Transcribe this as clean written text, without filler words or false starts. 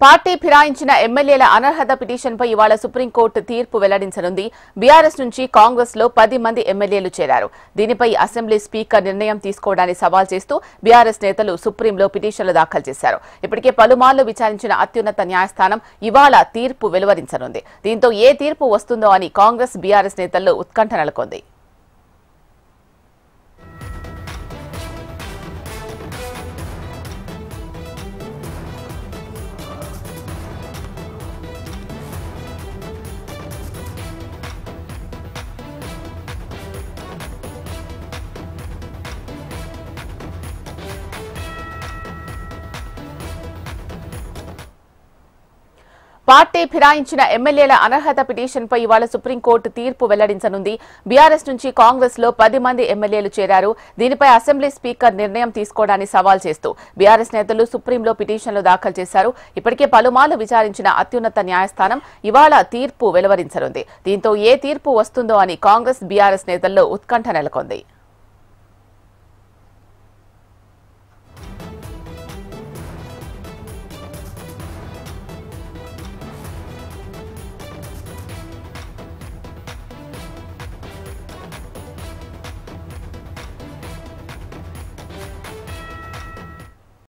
Party ఫిరాయించిన ఎమ్మెల్యేల అనర్హత పిటిషన్పై ఇవాళ సుప్రీంకోర్టు తీర్పు వెల్లడించనుంది. బీఆర్ఎస్ నుంచి కాంగ్రెస్ లో 10 మంది ఎమ్మెల్యేలు చేరారు. దీనిపై అసెంబ్లీ స్పీకర్ నిర్ణయం తీసుకోవడాన్ని సవాల్ చేస్తూ బీఆర్ఎస్ నేతలు సుప్రీంలో పిటిషన్లు దాఖలు చేశారు. ఇప్పటికే పలుమార్లు విచారించిన అత్యున్నత న్యాయస్థానం ఇవాళ తీర్పు వెలువరించనుంది. దీంతో ఏ తీర్పు వస్తుందో అని కాంగ్రెస్ బీఆర్ఎస్ నేతల్లో ఉత్కంఠ నెలకొంది. పార్టీ ఫిరాయించిన ఎమ్మెల్యేల అనర్హత పిటిషన్పై ఇవాళ సుప్రీంకోర్టు తీర్పు వెల్లడించనుంది. బీఆర్ఎస్ నుంచి కాంగ్రెస్ లో 10 మంది ఎమ్మెల్యేలు చేరారు. దీనిపై అసెంబ్లీ స్పీకర్ నిర్ణయం తీసుకోవడాన్ని సవాల్ చేస్తూ బీఆర్ఎస్ నేతలు సుప్రీంలో పిటిషన్లు దాఖలు చేశారు. ఇప్పటికే పలుమార్లు విచారించిన అత్యున్నత న్యాయస్థానం ఇవాళ తీర్పు వెలువరించనుంది. దీంతో ఏ తీర్పు వస్తుందో అని కాంగ్రెస్ బీఆర్ఎస్ నేతల్లో ఉత్కంఠ నెలకొంది.